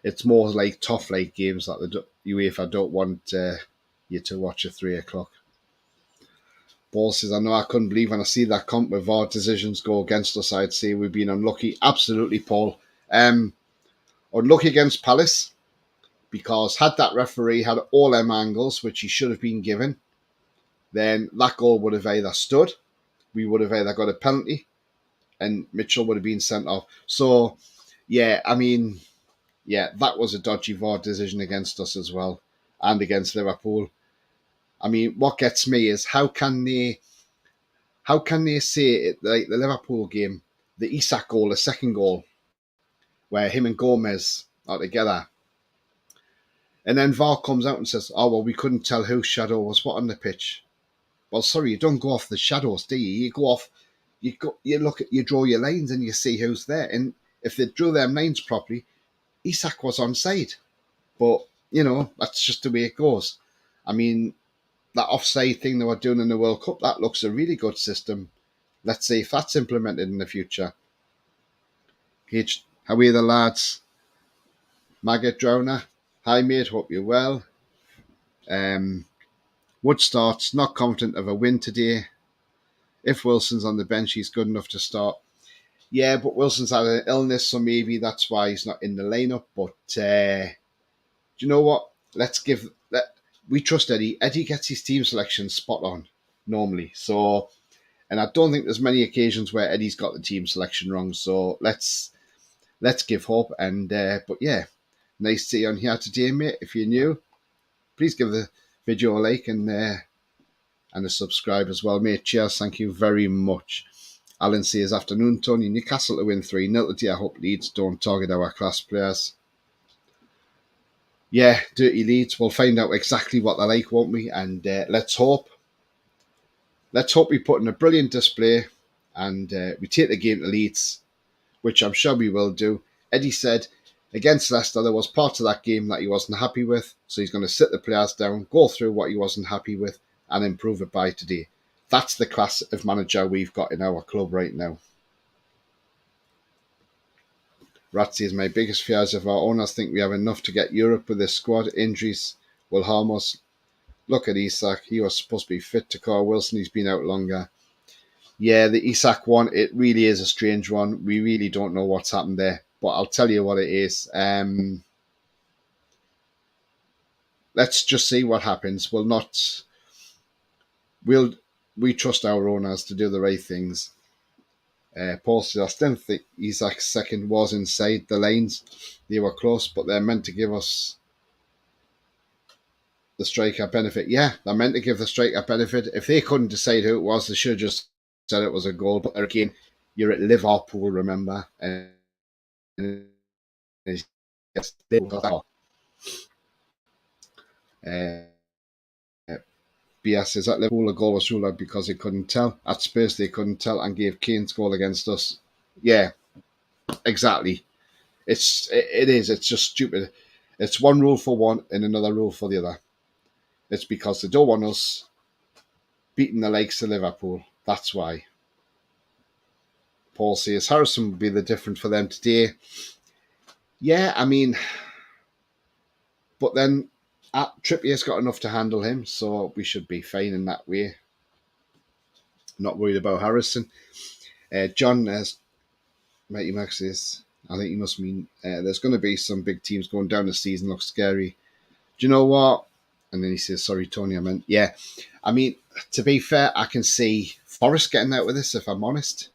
it's more like tough like games that the UEFA don't want you to watch at 3 o'clock. Paul says, I know I couldn't believe when I see that comp with VAR decisions go against us, I'd say we've been unlucky. Absolutely, Paul. Unlucky against Palace, because had that referee had all them angles, which he should have been given, then that goal would have either stood, we would have either got a penalty, and Mitchell would have been sent off. So, yeah, I mean, yeah, that was a dodgy VAR decision against us as well, and against Liverpool. I mean, what gets me is how can they say it, like the Liverpool game, the Isak goal, the second goal, where him and Gomez are together, and then VAR comes out and says, "Oh well, we couldn't tell whose shadow was what on the pitch." Well, sorry, you don't go off the shadows, do you? You go off, you draw your lines and you see who's there. And if they drew their lines properly, Isak was onside. But, that's just the way it goes. I mean, that offside thing they were doing in the World Cup, that looks a really good system. Let's see if that's implemented in the future. H, how are you the lads? Maggot Drowner. Hi mate, hope you're well. Wood starts, not confident of a win today. If Wilson's on the bench, he's good enough to start. Yeah, but Wilson's had an illness, so maybe that's why he's not in the lineup. But do you know what? We trust Eddie. Eddie gets his team selection spot on normally. So, and I don't think there's many occasions where Eddie's got the team selection wrong. So let's give hope. And but yeah, nice to see you on here today, mate. If you're new, please give the video a like and a subscribe as well, mate. Cheers, thank you very much. Alan says, afternoon, Tony. Newcastle to win 3-0 today. I hope Leeds don't target our class players. Yeah, dirty Leeds. We'll find out exactly what they're like, won't we? And let's hope we put in a brilliant display and we take the game to Leeds, which I'm sure we will do. Eddie said against Leicester there was parts of that game that he wasn't happy with, so he's going to sit the players down, go through what he wasn't happy with, and improve it by today. That's the class of manager we've got in our club right now. Ratsy is my biggest fears if our owners think we have enough to get Europe with this squad. Injuries will harm us. Look at Isak. He was supposed to be fit to call Wilson. He's been out longer. Yeah, the Isak one, it really is a strange one. We really don't know what's happened there. But I'll tell you what it is. Let's just see what happens. We trust our owners to do the right things. Paul says, I still think Isak's second was inside the lines. They were close, but they're meant to give us the striker benefit. Yeah, they're meant to give the striker benefit. If they couldn't decide who it was, they should have just said it was a goal. But again, you're at Liverpool, remember. BS says at Liverpool, a goal was ruled out because they couldn't tell. At Spurs, they couldn't tell and gave Kane's goal against us. Yeah, exactly. It is. It's just stupid. It's one rule for one and another rule for the other. It's because they don't want us beating the likes of Liverpool. That's why. Paul says Harrison would be the difference for them today. Yeah, I mean, but then Trippier's got enough to handle him, so we should be fine in that way. Not worried about Harrison. John, as Mighty Max says, I think he must mean there's going to be some big teams going down the season. Looks scary. Do you know what? And then he says, sorry, Tony, I meant, yeah. I mean, to be fair, I can see Forest getting out with this, if I'm honest.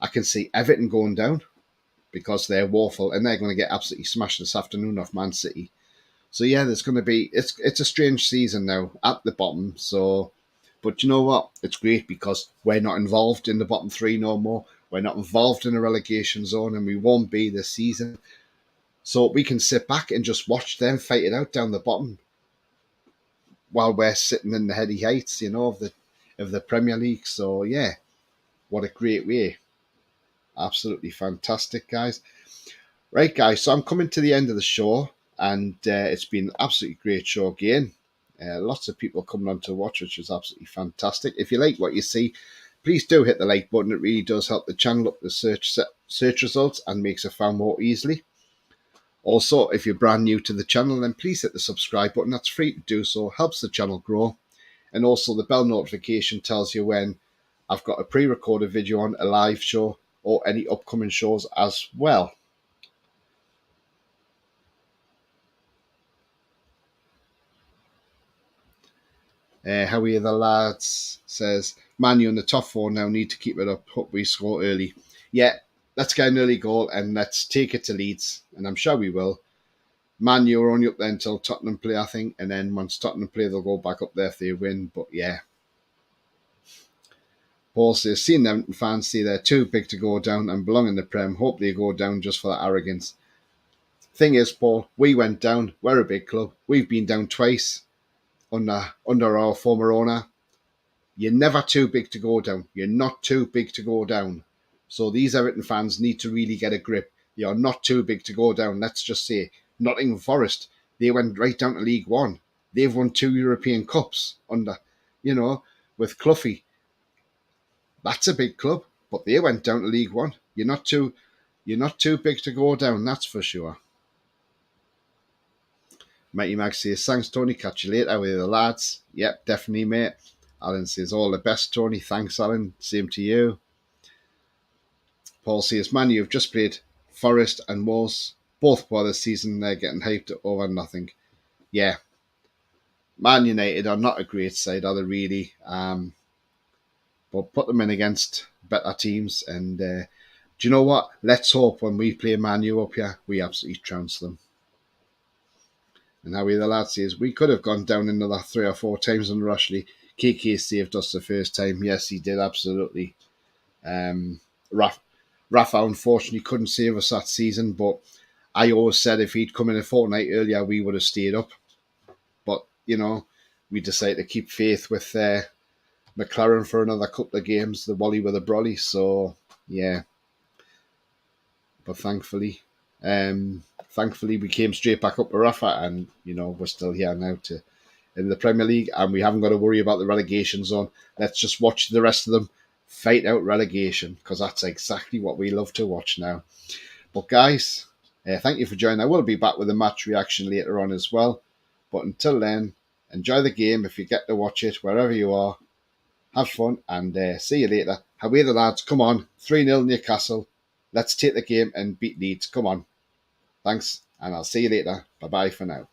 I can see Everton going down because they're woeful and they're going to get absolutely smashed this afternoon off Man City. So yeah, there's going to be, it's a strange season now at the bottom. So, but you know what? It's great because we're not involved in the bottom three no more. We're not involved in a relegation zone and we won't be this season. So we can sit back and just watch them fight it out down the bottom while we're sitting in the heady heights, of the Premier League. So yeah, what a great way. Absolutely fantastic, guys. Right, guys, so I'm coming to the end of the show. And it's been an absolutely great show again. Lots of people coming on to watch, which is absolutely fantastic. If you like what you see, please do hit the like button. It really does help the channel up the search results and makes it found more easily. Also, if you're brand new to the channel, then please hit the subscribe button. That's free to do so. Helps the channel grow. And also the bell notification tells you when I've got a pre-recorded video on, a live show, or any upcoming shows as well. How are you, the lads? Says, Man U in the top four now, need to keep it up. Hope we score early. Yeah, let's get an early goal and let's take it to Leeds. And I'm sure we will. Man U are only up there until Tottenham play, I think. And then once Tottenham play, they'll go back up there if they win. But yeah. Paul says, seeing them fans say they're too big to go down and belong in the Prem. Hope they go down just for that arrogance. Thing is, Paul, we went down. We're a big club. We've been down twice. Under our former owner, you're never too big to go down. You're not too big to go down. So these Everton fans need to really get a grip. You're not too big to go down. Let's just say Nottingham Forest, they went right down to League One. They've won 2 European Cups under, with Cloughie. That's a big club, but they went down to League One. You're not too big to go down, that's for sure. Mighty Mag says, thanks, Tony. Catch you later with the lads. Yep, definitely, mate. Alan says, all the best, Tony. Thanks, Alan. Same to you. Paul says, man, you've just played Forest and Wolves both for the season. They're getting hyped over nothing. Yeah. Man United are not a great side, are they really? But put them in against better teams. And do you know what? Let's hope when we play Man U up here, we absolutely trounce them. And Howie the lad says, we could have gone down another 3 or 4 times on Rushley. KK saved us the first time. Yes, he did, absolutely. Rafa, unfortunately, couldn't save us that season, but I always said if he'd come in a fortnight earlier, we would have stayed up. But, we decided to keep faith with McLaren for another couple of games, the Wally with a brolly. So, yeah. But thankfully we came straight back up to Rafa, and we're still here now in the Premier League, and we haven't got to worry about the relegation zone. Let's just watch the rest of them fight out relegation, because that's exactly what we love to watch now. But guys, thank you for joining. I will be back with a match reaction later on as well. But until then, enjoy the game if you get to watch it wherever you are. Have fun, and see you later. Away the lads, come on, 3-0 Newcastle. Let's take the game and beat Leeds. Come on. Thanks, and I'll see you later. Bye-bye for now.